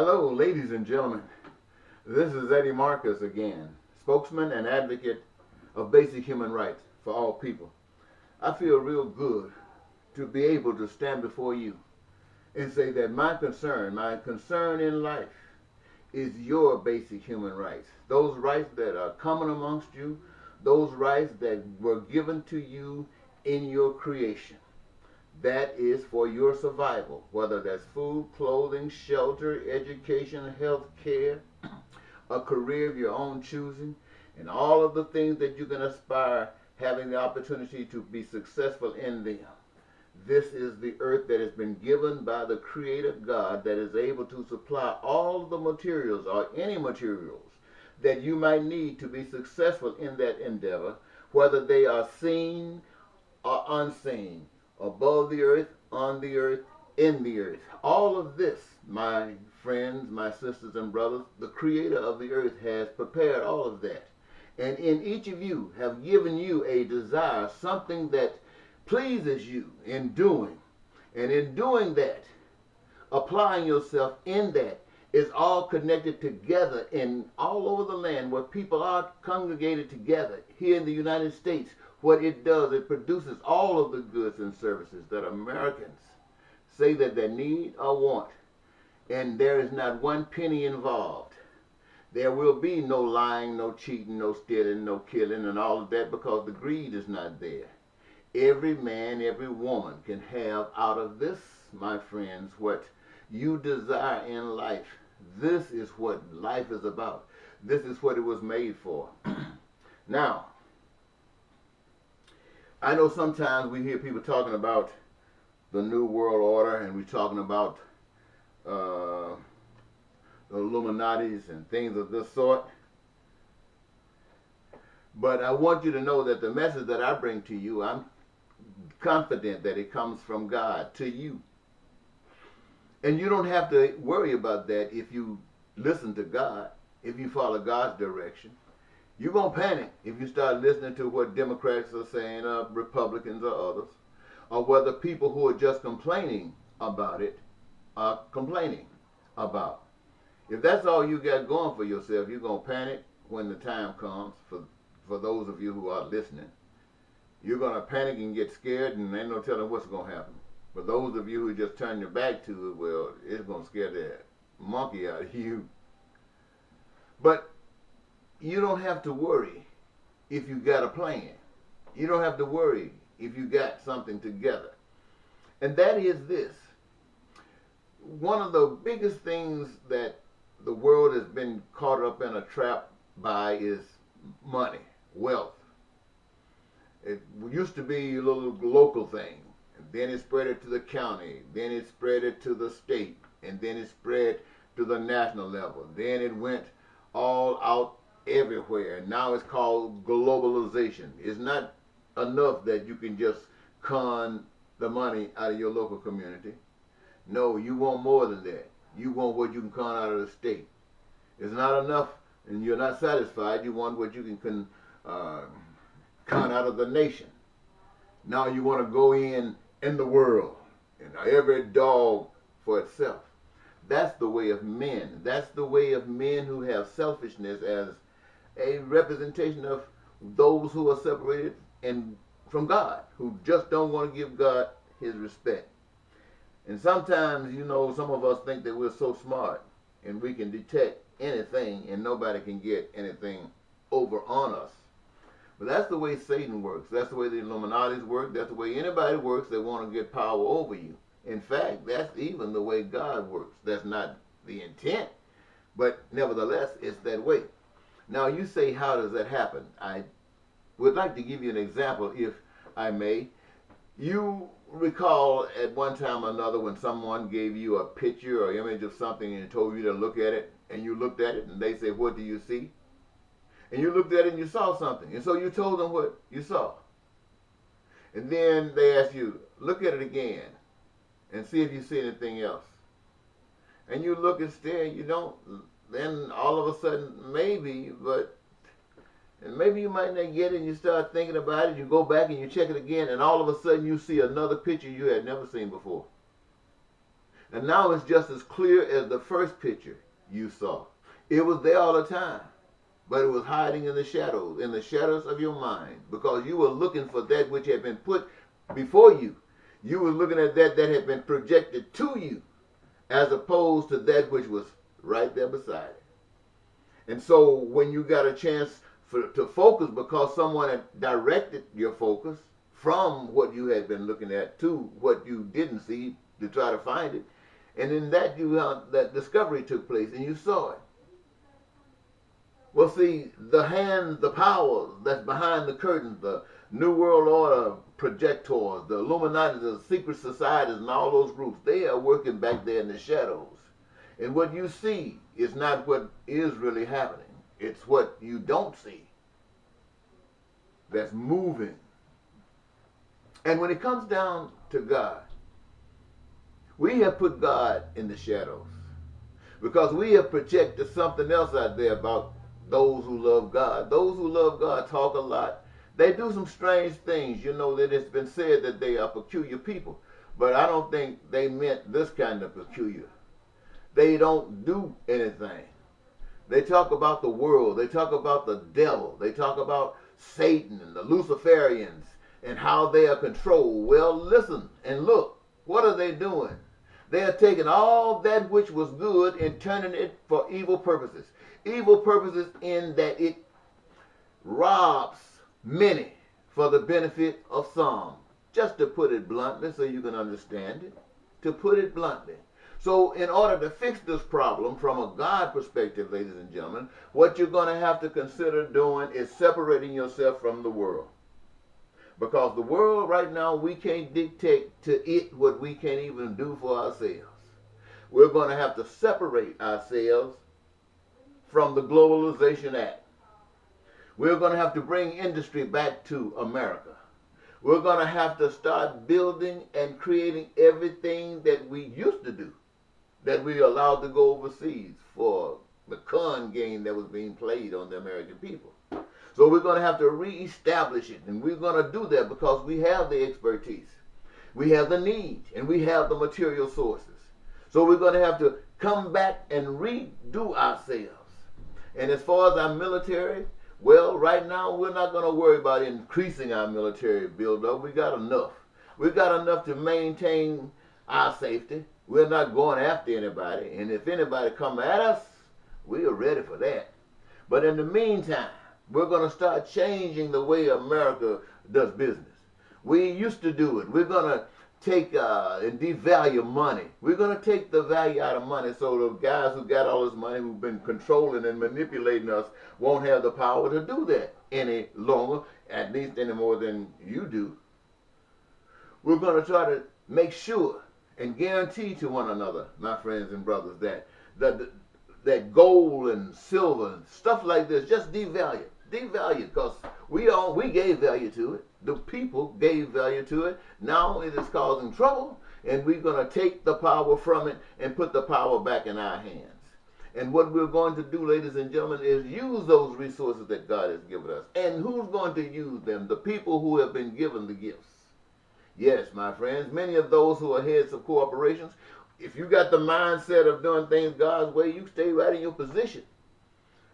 Hello, ladies and gentlemen. This is Eddie Marcus again, spokesman and advocate of basic human rights for all people. I feel real good to be able to stand before you and say that my concern in life is your basic human rights. Those rights that are common amongst you, those rights that were given to you in your creation. That is for your survival, whether that's food, clothing, shelter, education, health care, a career of your own choosing, and all of the things that you can aspire, having the opportunity to be successful in them. This is the earth that has been given by the Creator God that is able to supply all the materials or any materials that you might need to be successful in that endeavor, whether they are seen or unseen, above the earth, on the earth, in the earth. All of this, my friends, my sisters and brothers, the Creator of the earth has prepared all of that. And in each of you have given you a desire, something that pleases you in doing. And in doing that, applying yourself in that, is all connected together in all over the land where people are congregated together. Here in the United States, what it does, it produces all of the goods and services that Americans say that they need or want. And there is not one penny involved. There will be no lying, no cheating, no stealing, no killing, and all of that because the greed is not there. Every man, every woman can have out of this, my friends, what you desire in life. This is what life is about. This is what it was made for. Now, I know sometimes we hear people talking about the New World Order, and we're talking about the Illuminatis and things of this sort. But I want you to know that the message that I bring to you, I'm confident that it comes from God to you. And you don't have to worry about that if you listen to God, if you follow God's direction. You're going to panic if you start listening to what Democrats are saying, or Republicans or others, or whether people who are just complaining about it are complaining about. If that's all you got going for yourself, you're going to panic when the time comes, for those of you who are listening. You're going to panic and get scared, and ain't no telling what's going to happen. But those of you who just turn your back to it, well, it's going to scare the monkey out of you. But you don't have to worry if you got a plan. You don't have to worry if you got something together. And that is this. One of the biggest things that the world has been caught up in a trap by is money, wealth. It used to be a little local thing. And then it spread it to the county. Then it spread it to the state. And then it spread to the national level. Then it went all out everywhere. Now it's called globalization. It's not enough that you can just con the money out of your local community. No, you want more than that. You want what you can con out of the state. It's not enough, and you're not satisfied. You want what you can con out of the nation. Now you want to go in the world, and every dog for itself. That's the way of men. That's the way of men who have selfishness as a representation of those who are separated from God, who just don't want to give God his respect. And sometimes, you know, some of us think that we're so smart and we can detect anything and nobody can get anything over on us. But that's the way Satan works. That's the way the Illuminatis work. That's the way anybody works that want to get power over you. In fact, that's even the way God works. That's not the intent, but nevertheless, it's that way. Now you say, how does that happen? I would like to give you an example, if I may. You recall at one time or another when someone gave you a picture or image of something and told you to look at it, and you looked at it and they said, what do you see? And you looked at it and you saw something. And so you told them what you saw. And then they asked you, look at it again and see if you see anything else. And you look and stare, you don't. Then all of a sudden, maybe, and maybe you might not get it, and you start thinking about it, you go back and you check it again, and all of a sudden you see another picture you had never seen before. And now it's just as clear as the first picture you saw. It was there all the time, but it was hiding in the shadows of your mind, because you were looking for that which had been put before you. You were looking at that had been projected to you, as opposed to that which was right there beside it. And so when you got a chance to focus, because someone had directed your focus from what you had been looking at to what you didn't see to try to find it, and in that that discovery took place and you saw it. Well, see, the power that's behind the curtains, the New World Order projectors, the Illuminati, the secret societies, and all those groups, they are working back there in the shadows. And what you see is not what is really happening. It's what you don't see that's moving. And when it comes down to God, we have put God in the shadows because we have projected something else out there about those who love God. Those who love God talk a lot. They do some strange things. You know that it's been said that they are peculiar people, but I don't think they meant this kind of peculiar. They don't do anything. They talk about the world. They talk about the devil. They talk about Satan and the Luciferians and how they are controlled. Well, listen and look. What are they doing? They are taking all that which was good and turning it for evil purposes. Evil purposes in that it robs many for the benefit of some. Just to put it bluntly so you can understand it. To put it bluntly. So in order to fix this problem from a God perspective, ladies and gentlemen, what you're going to have to consider doing is separating yourself from the world. Because the world right now, we can't dictate to it what we can't even do for ourselves. We're going to have to separate ourselves from the Globalization Act. We're going to have to bring industry back to America. We're going to have to start building and creating everything that we used to do, that we allowed to go overseas for the con game that was being played on the American people. So we're going to have to reestablish it, and we're going to do that because we have the expertise, we have the need, and we have the material sources. So we're going to have to come back and redo ourselves. And as far as our military, well, right now we're not going to worry about increasing our military buildup. We got enough. We got enough to maintain our safety. We're not going after anybody, and if anybody come at us, we are ready for that. But in the meantime, we're going to start changing the way America does business. We used to do it. We're going to take and devalue money. We're going to take the value out of money so the guys who got all this money, who've been controlling and manipulating us, won't have the power to do that any longer, at least any more than you do. We're going to try to make sure and guarantee to one another, my friends and brothers, that gold and silver and stuff like this, just devalue. Devalue, because we gave value to it. The people gave value to it. Now it is causing trouble, and we're going to take the power from it and put the power back in our hands. And what we're going to do, ladies and gentlemen, is use those resources that God has given us. And who's going to use them? The people who have been given the gifts. Yes, my friends, many of those who are heads of corporations, if you got the mindset of doing things God's way, you stay right in your position.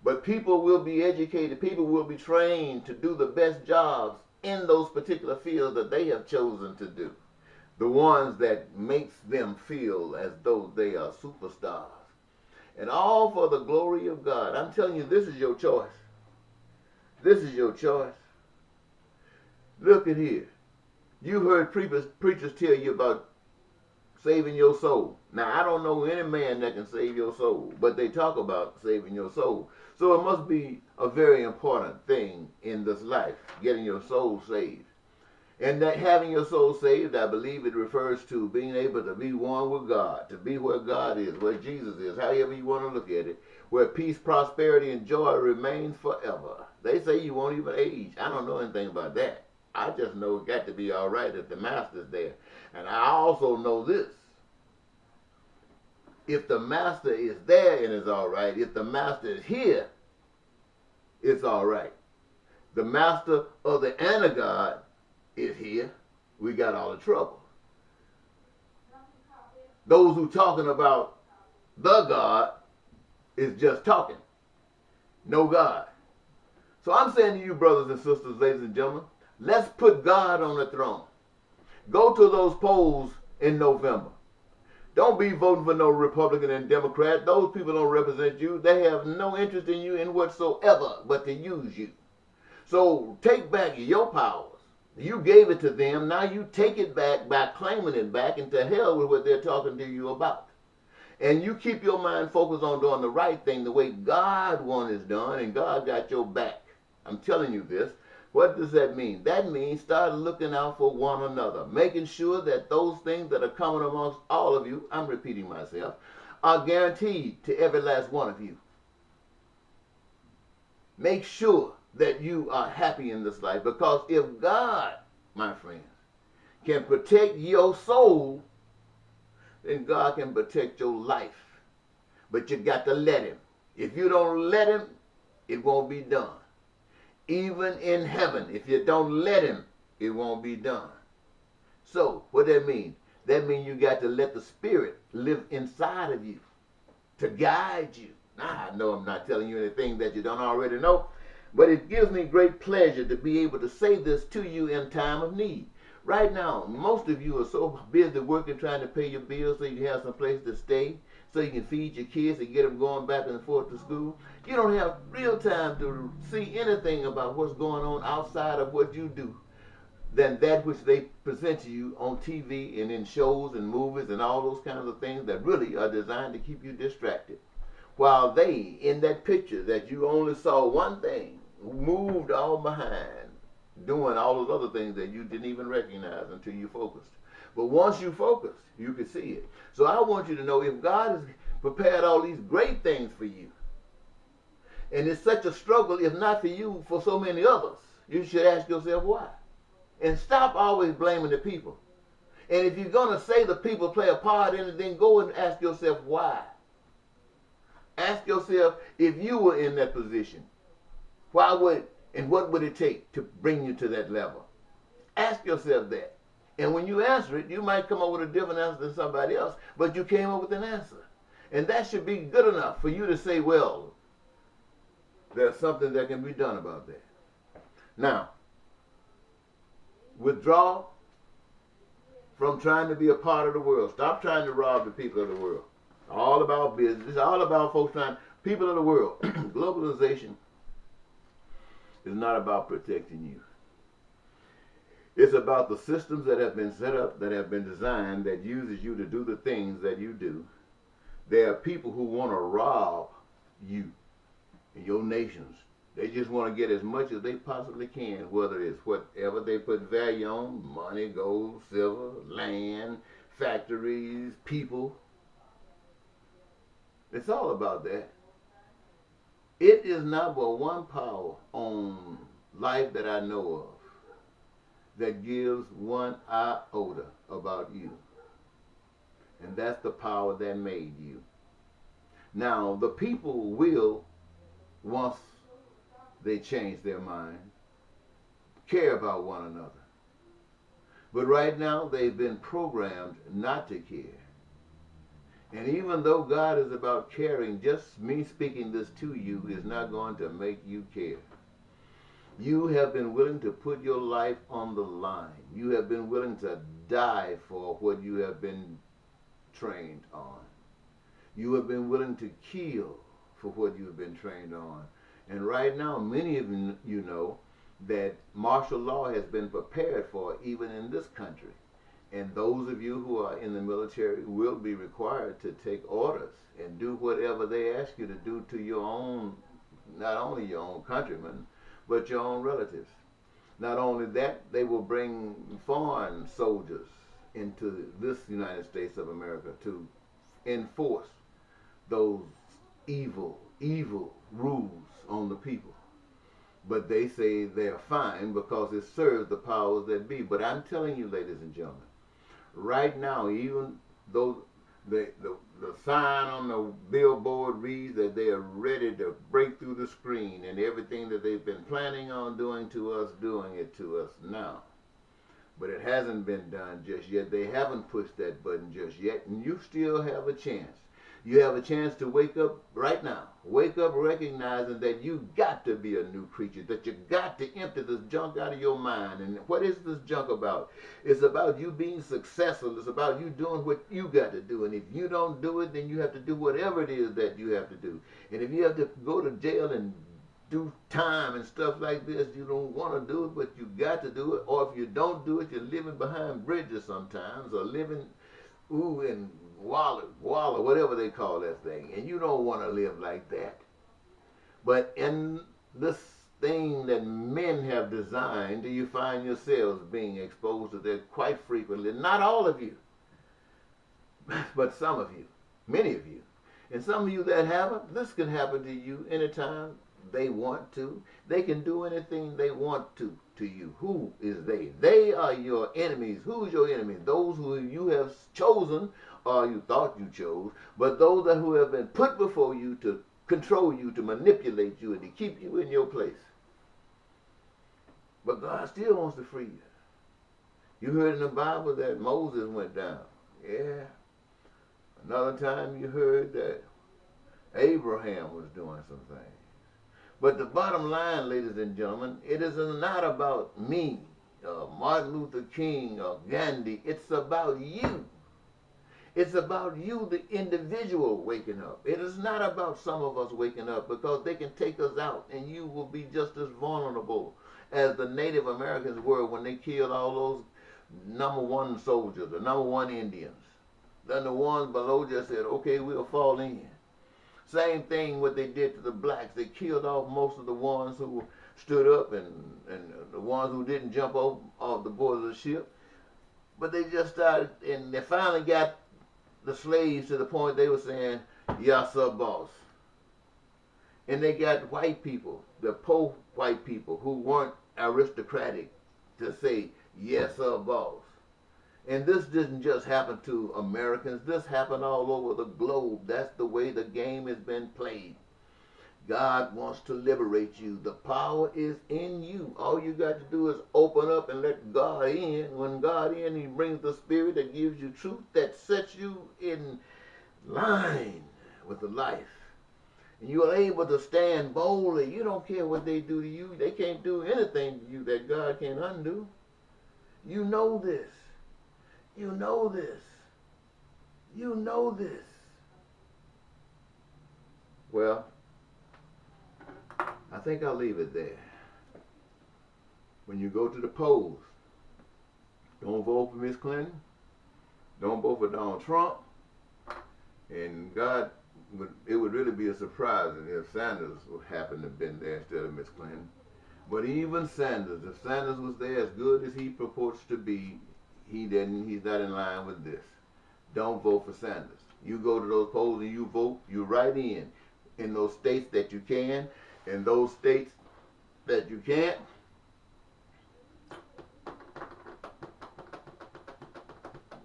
But people will be educated, people will be trained to do the best jobs in those particular fields that they have chosen to do. The ones that makes them feel as though they are superstars. And all for the glory of God. I'm telling you, this is your choice. This is your choice. Look at here. You heard preachers tell you about saving your soul. Now, I don't know any man that can save your soul, but they talk about saving your soul. So it must be a very important thing in this life, getting your soul saved. And that having your soul saved, I believe it refers to being able to be one with God, to be where God is, where Jesus is, however you want to look at it, where peace, prosperity, and joy remains forever. They say you won't even age. I don't know anything about that. I just know it got to be all right if the master's there. And I also know this. If the master is there and it's all right, if the master is here, it's all right. The master of the anagod is here, we got all the trouble. Those who talking about the God is just talking. No God. So I'm saying to you, brothers and sisters, ladies and gentlemen, let's put God on the throne. Go to those polls in November. Don't be voting for no Republican and Democrat. Those people don't represent you. They have no interest in you in whatsoever but to use you. So take back your powers. You gave it to them. Now you take it back by claiming it back, and to hell with what they're talking to you about. And you keep your mind focused on doing the right thing the way God wants it done, and God got your back. I'm telling you this. What does that mean? That means start looking out for one another, making sure that those things that are coming amongst all of you, I'm repeating myself, are guaranteed to every last one of you. Make sure that you are happy in this life, because if God, my friends, can protect your soul, then God can protect your life. But you got to let him. If you don't let him, it won't be done. Even in heaven, if you don't let him, it won't be done. So, what that mean? That means you got to let the Spirit live inside of you to guide you. Now, I know I'm not telling you anything that you don't already know, but it gives me great pleasure to be able to say this to you in time of need. Right now, most of you are so busy working, trying to pay your bills so you can have some place to stay, so you can feed your kids and get them going back and forth to school. You don't have real time to see anything about what's going on outside of what you do than that which they present to you on TV and in shows and movies and all those kinds of things that really are designed to keep you distracted. While they, in that picture that you only saw one thing, moved all behind, doing all those other things that you didn't even recognize until you focused. But once you focus, you can see it. So I want you to know, if God has prepared all these great things for you, and it's such a struggle, if not for you, for so many others, you should ask yourself why. And stop always blaming the people. And if you're going to say the people play a part in it, then go and ask yourself why. Ask yourself, if you were in that position, why would, and what would it take to bring you to that level? Ask yourself that. And when you answer it, you might come up with a different answer than somebody else, but you came up with an answer. And that should be good enough for you to say, well, there's something that can be done about that. Now, withdraw from trying to be a part of the world. Stop trying to rob the people of the world. All about business. It's all about folks trying, people of the world. Globalization is not about protecting you. It's about the systems that have been set up, that have been designed, that uses you to do the things that you do. There are people who want to rob you and your nations. They just want to get as much as they possibly can, whether it's whatever they put value on, money, gold, silver, land, factories, people. It's all about that. It is not but one power on life that I know of that gives one iota about you. And that's the power that made you. Now, the people will, once they change their mind, care about one another. But right now, they've been programmed not to care. And even though God is about caring, just me speaking this to you is not going to make you care. You have been willing to put your life on the line. You have been willing to die for what you have been trained on. You have been willing to kill for what you have been trained on. And right now, many of you know that martial law has been prepared for even in this country. And those of you who are in the military will be required to take orders and do whatever they ask you to do to your own, not only your own countrymen, but your own relatives. Not only that, they will bring foreign soldiers into this United States of America to enforce those evil rules on the people. But they say they're fine because it serves the powers that be. But I'm telling you, ladies and gentlemen, right now, even though the sign on the billboard reads that they are ready to break through the screen and everything that they've been planning on doing to us, doing it to us now. But it hasn't been done just yet. They haven't pushed that button just yet, and you still have a chance. You have a chance to wake up right now. Wake up recognizing that you got to be a new creature, that you got to empty this junk out of your mind. And what is this junk about? It's about you being successful. It's about you doing what you got to do. And if you don't do it, then you have to do whatever it is that you have to do. And if you have to go to jail and do time and stuff like this, you don't want to do it, but you got to do it. Or if you don't do it, you're living behind bridges sometimes, or living in Walla, whatever they call that thing, and you don't want to live like that. But in this thing that men have designed, do you find yourselves being exposed to that quite frequently? Not all of you, but some of you, many of you. And some of you that haven't, this can happen to you anytime they want to. They can do anything they want to you. Who is they? They are your enemies. Who's your enemy? Those who you have chosen, or you thought you chose, but those that who have been put before you to control you, to manipulate you, and to keep you in your place. But God still wants to free you. You heard in the Bible that Moses went down. Yeah. Another time you heard that Abraham was doing some things. But the bottom line, ladies and gentlemen, it is not about me, Martin Luther King, or Gandhi. It's about you. It's about you, the individual, waking up. It is not about some of us waking up, because they can take us out and you will be just as vulnerable as the Native Americans were when they killed all those #1 soldiers, the #1 Indians. Then the ones below just said, okay, we'll fall in. Same thing what they did to the blacks. They killed off most of the ones who stood up and the ones who didn't jump off the board of the ship. But they just started, and they finally got the slaves to the point they were saying, yes, sir, boss. And they got white people, the poor white people who weren't aristocratic, to say, yes, sir, boss. And this didn't just happen to Americans. This happened all over the globe. That's the way the game has been played. God wants to liberate you. The power is in you. All you got to do is open up and let God in. When God in, he brings the spirit that gives you truth, that sets you in line with the life. And you are able to stand boldly. You don't care what they do to you. They can't do anything to you that God can't undo. You know this. You know this. You know this. Well, I think I'll leave it there. When you go to the polls, don't vote for Miss Clinton. Don't vote for Donald Trump. And God, it would really be a surprise if Sanders would happen to have been there instead of Miss Clinton. But even Sanders, if Sanders was there as good as he purports to be, he's not in line with this. Don't vote for Sanders. You go to those polls and you vote, you write in those states that you can, in those states that you can't.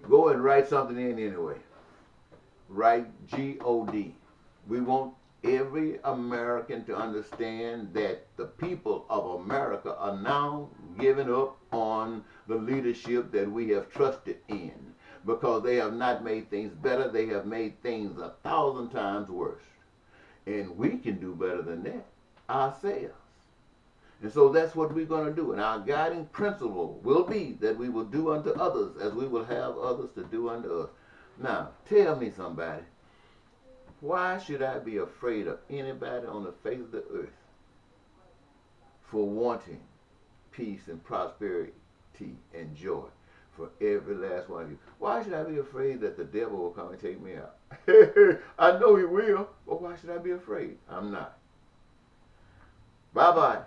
Go and write something in anyway. Write G-O-D. We want every American to understand that the people of America are now giving up on the leadership that we have trusted in, because they have not made things better. They have made things 1,000 times worse. And we can do better than that ourselves. And so that's what we're going to do. And our guiding principle will be that we will do unto others as we will have others to do unto us. Now, tell me, somebody, why should I be afraid of anybody on the face of the earth for wanting peace and prosperity and joy for every last one of you? Why should I be afraid that the devil will come and take me out? I know he will, but why should I be afraid? I'm not. Bye-bye.